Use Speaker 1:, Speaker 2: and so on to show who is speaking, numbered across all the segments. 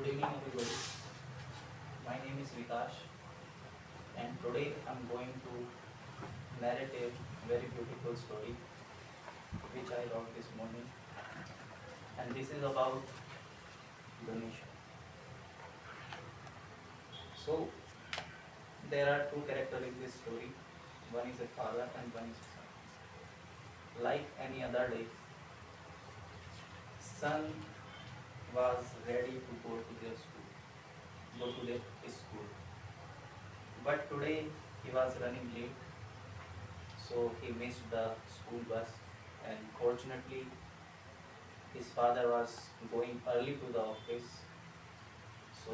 Speaker 1: Good evening, everybody. My name is Vikash, and today I'm going to narrate a very beautiful story which I wrote this morning, and this is about donation. So, there are two characters in this story, one is a father and one is a son. Like any other day, son was ready to go to their school. But today he was running late, so he missed the school bus, and fortunately his father was going early to the office, so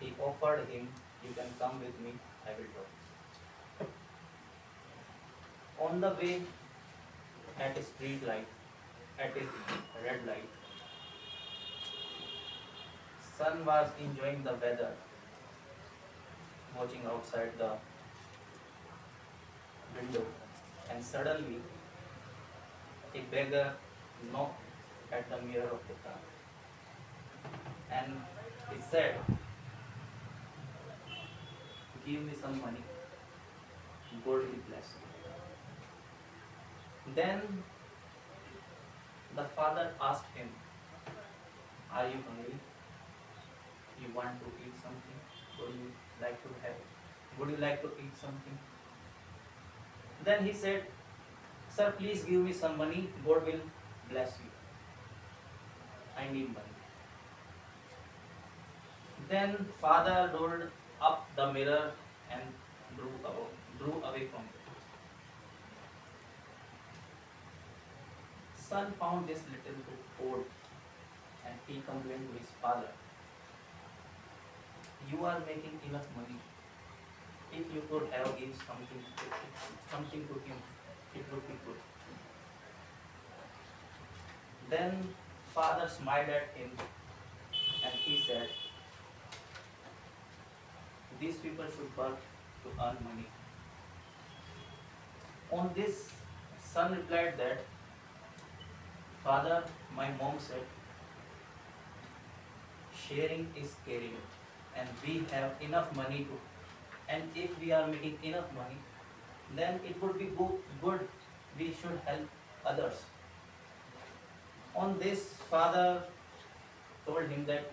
Speaker 1: he offered him, "You can come with me, I will drop." On the way, at a street light, at a red light, son was enjoying the weather, watching outside the window, and suddenly a beggar knocked at the mirror of the car, and he said, "Give me some money, God will bless you." Then the father asked him, "Are you hungry? You want to eat something? Would you like to have? Would you like to eat something?" Then he said, "Sir, please give me some money. God will bless you. I need money." Then father rolled up the mirror and drew away from it. Son found this little bit odd, and he complained to his father, "You are making enough money. If you could have given something to him, it would be good." Then father smiled at him and he said, "These people should work to earn money." On this, son replied that, "Father, my mom said sharing is caring, and we have enough money to, and if we are making enough money, then it would be good. We should help others." On this, father told him that,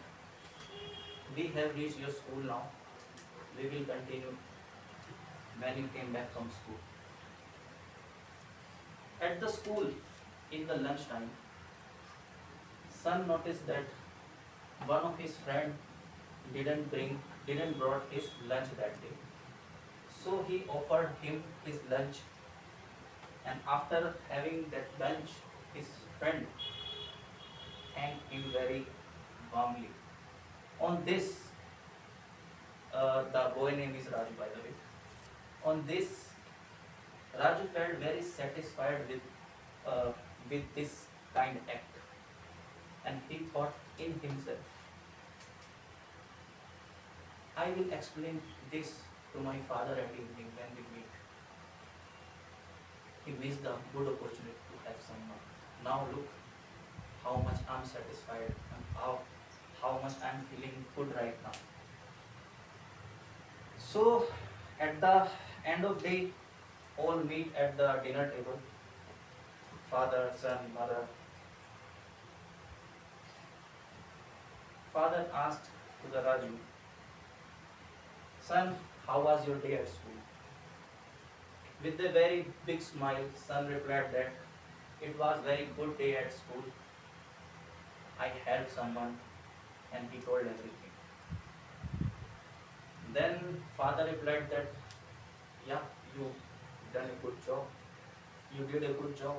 Speaker 1: "We have reached your school now. We will continue when you came back from school." At the school, in the lunchtime, son noticed that one of his friend didn't brought his lunch that day. So he offered him his lunch, and after having that lunch, his friend thanked him very warmly. On this, the boy name is Raju, by the way. On this, Raju felt very satisfied with this kind act, and he thought in himself, "I will explain this to my father at evening when we meet." He missed the good opportunity to have someone. Now look how much I'm satisfied and how much I'm feeling good right now. So at the end of day, all meet at the dinner table. Father, son, mother. Father asked to the Raju, "Son, how was your day at school?" With a very big smile, son replied that it was very good day at school. I helped someone, and he told everything. Then father replied that, "Yeah, you done a good job. You did a good job."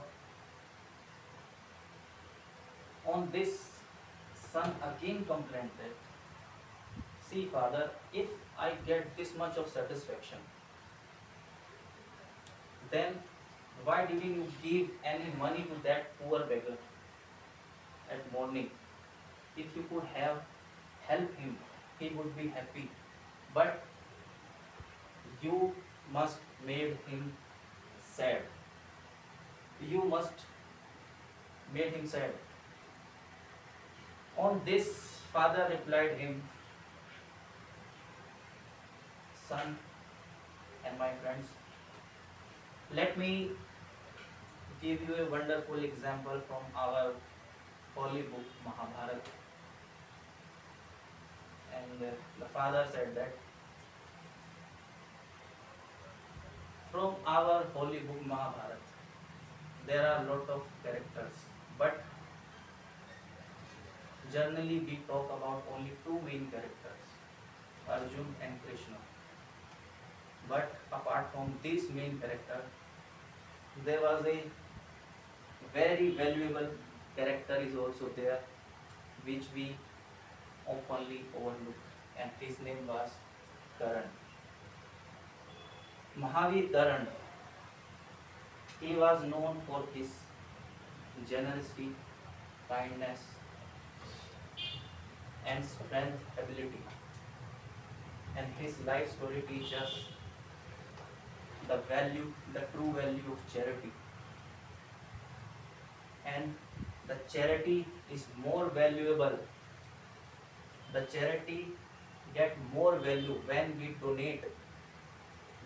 Speaker 1: On this, son again complained that, "See, father, if I get this much of satisfaction, then why didn't you give any money to that poor beggar at morning? If you could have helped him, he would be happy. But you must made him sad. You must made him sad." On this, father replied him, son and my friends, let me give you a wonderful example from our holy book Mahabharata. And the father said that from our holy book Mahabharata, there are a lot of characters, but generally we talk about only two main characters, Arjun and Krishna. But apart from this main character, there was a very valuable character is also there, which we oftenly overlook, and his name was Karan. Mahavir Karan, he was known for his generosity, kindness, and strength ability. And his life story teaches us the true value of charity. And the charity is more valuable. The charity get more value when we donate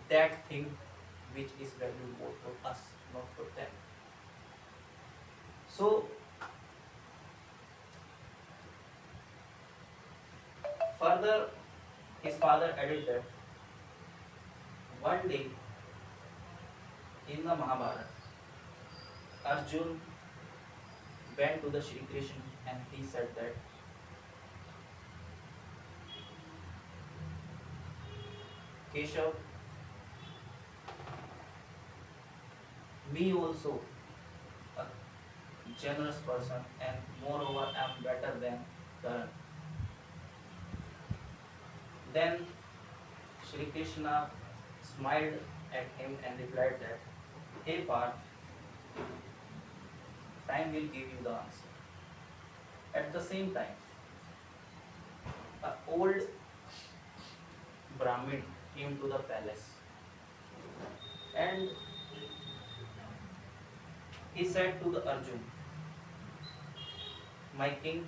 Speaker 1: that thing which is valuable for us, not for them. So further, his father added that one day in the Mahabharata, Arjun went to the Shri Krishna and he said that Keshav, me also a generous person, and moreover I am better than Karan. Then Shri Krishna smiled at him and replied that, hey Parth, time will give you the answer. At the same time, an old Brahmin came to the palace and he said to the Arjun, my king,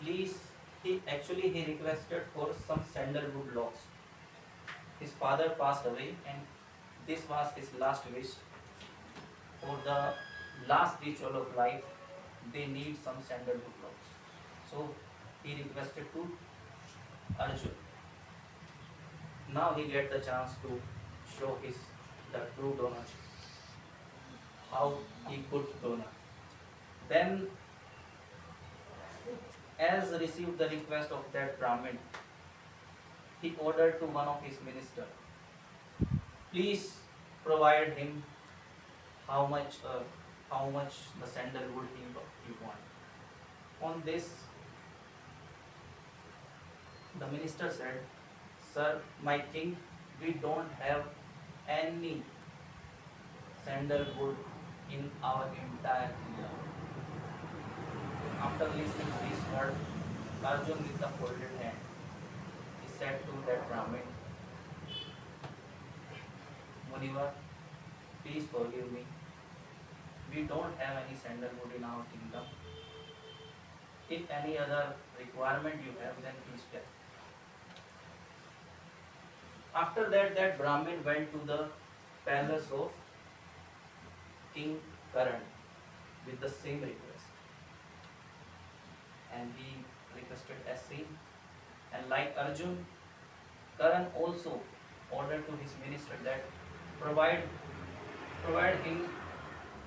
Speaker 1: please, he requested for some sandalwood logs. His father passed away and this was his last wish. For the last ritual of life, they need some sandalwood logs. So he requested to Arjun. Now he get the chance to show his the true donor, how he could donor. Then, as received the request of that Brahmin, he ordered to one of his minister, please provide him how much the sandalwood he want. On this, the minister said, sir, my king, we don't have any sandalwood in our entire kingdom. After listening to this word, Arjun with the folded hand, he said to that Brahmin, Munivar, please forgive me. We don't have any sandalwood in our kingdom. If any other requirement you have, then please tell. After that, that Brahmin went to the palace of King Karan with the same request. And he requested as same. And like Arjun, Karan also ordered to his minister that provide him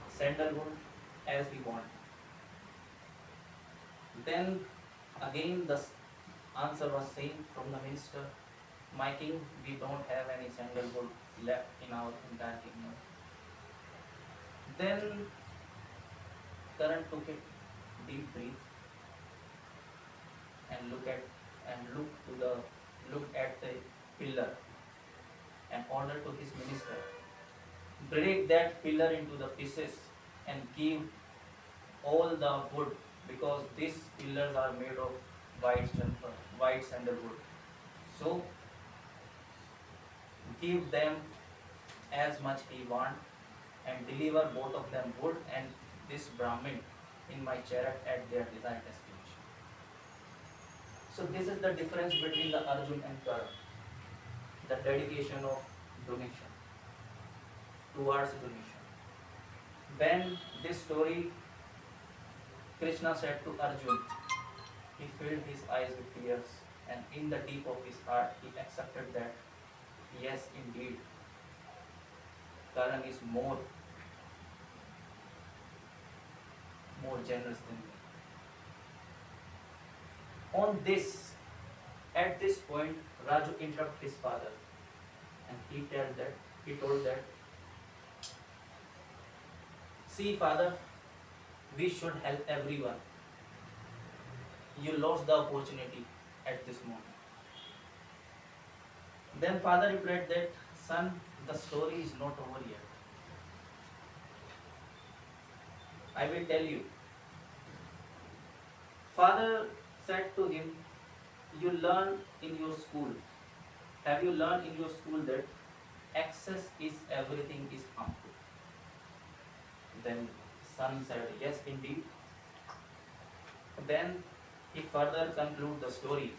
Speaker 1: sandalwood as he want. Then again the answer was same from the minister. My king, we don't have any sandalwood left in our entire kingdom. Then Karan took a deep breath and looked at the pillar and ordered to his minister, break that pillar into the pieces and give all the wood, because these pillars are made of white sandalwood. So give them as much he want and deliver both of them wood and this Brahmin in my chariot at their desired destination. So this is the difference between the Arjun and Karan. The dedication of donation towards donation. When this story Krishna said to Arjun, he filled his eyes with tears, and in the deep of his heart he accepted that yes, indeed, Karan is more generous than me. On this, at this point, Raju interrupted his father, and he told that, see, father, we should help everyone. You lost the opportunity at this moment. Then father replied that, son, the story is not over yet. I will tell you. Father said to him, you learn in your school. Have you learned in your school that excess is everything is harmful? Then son said, yes, indeed. Then he further conclude the story.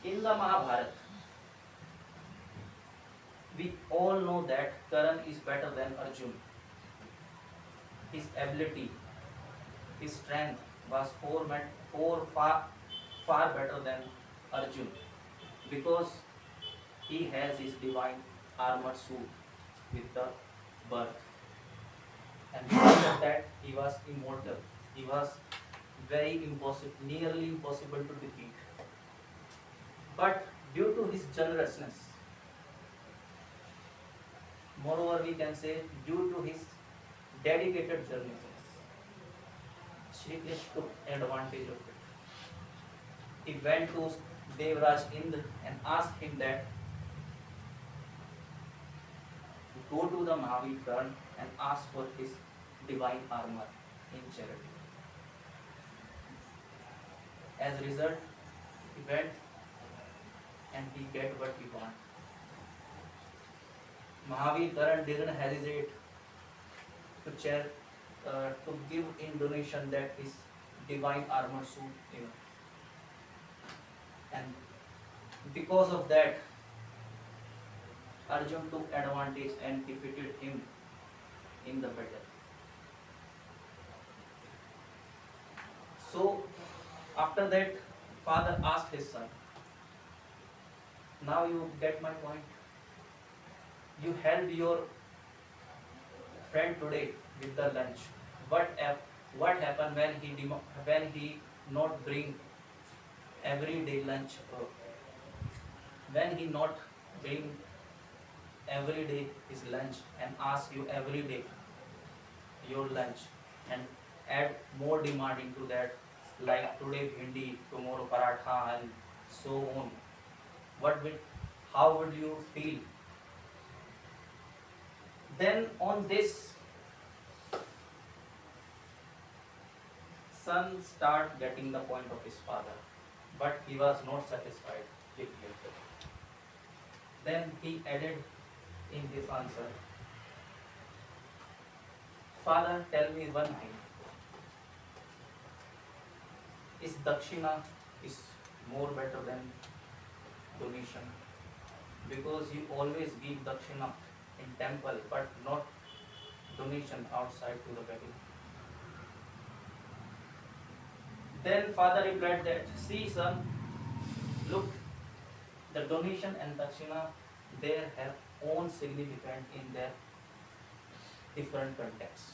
Speaker 1: In the Mahabharata, we all know that Karan is better than Arjun. His ability, his strength was far better than Arjun, because he has his divine armor suit with the birth. And because of that, he was immortal. He was very impossible, nearly impossible to defeat. But due to his generousness, moreover we can say due to his dedicated generousness, Shri Krishna took advantage of it. He went to Devraj Indra and asked him that to go to the Mahavir Karan and ask for his divine armor in charity. As a result, he went and he get what he want. Mahavir Karan didn't hesitate to give in donation that his divine armor suit, and because of that, Arjun took advantage and defeated him in the battle. So after that, father asked his son, now you get my point. You helped your friend today with the lunch. What happened when he not bring every day lunch? When he not bring every day his lunch and ask you every day your lunch and add more demand into that, like today bhindi, tomorrow paratha, and so on. How would you feel? Then on this, son start getting the point of his father, but he was not satisfied with it. Then he added in his answer, father, tell me one thing. Is dakshina is more better than donation? Because you always give dakshina in temple, but not donation outside to the beggar. Then father replied that, see son, look, the donation and dakshina, they have own significance in their different contexts.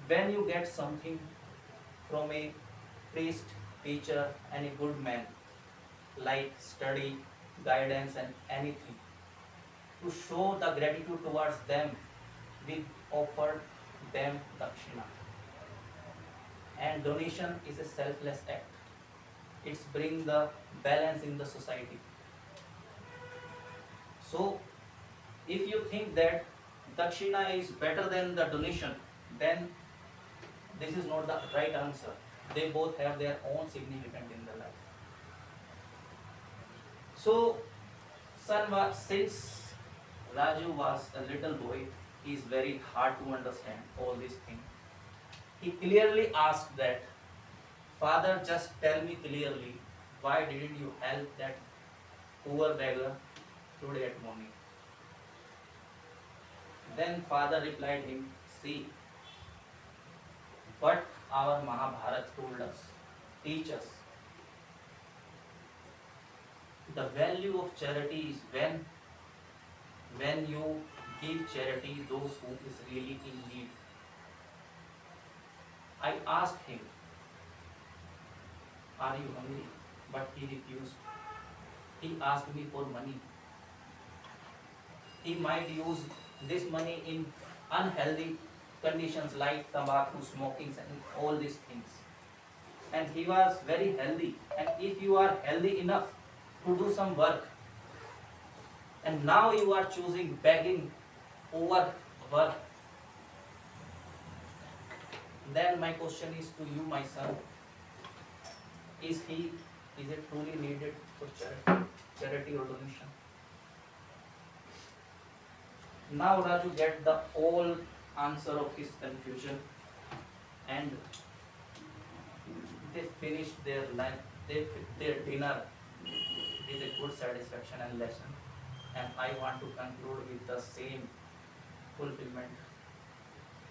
Speaker 1: When you get something from a priest, teacher, and a good man, like study, guidance, and anything, to show the gratitude towards them, we offer them dakshina. And donation is a selfless act. It's bring the balance in the society. So, if you think that dakshina is better than the donation, then this is not the right answer. They both have their own significance in the life. So, since Raju was a little boy, he is very hard to understand all these things. He clearly asked that, Father, just tell me clearly, why didn't you help that poor beggar today at morning? Then father replied him, see what our Mahabharata told us, teach us. The value of charity is when you give charity those who is really in need. I asked him, are you hungry? But he refused. He asked me for money. He might use this money in unhealthy conditions like tobacco, smoking, and all these things. And he was very healthy. And if you are healthy enough to do some work, and now you are choosing begging over work, then my question is to you, my son, is it truly needed for charity or donation? Now Raju get the whole answer of his confusion, and they finished their lunch, their dinner with a good satisfaction and lesson. And I want to conclude with the same fulfillment.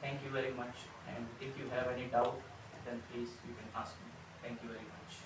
Speaker 1: Thank you very much. And if you have any doubt, then please you can ask me. Thank you very much.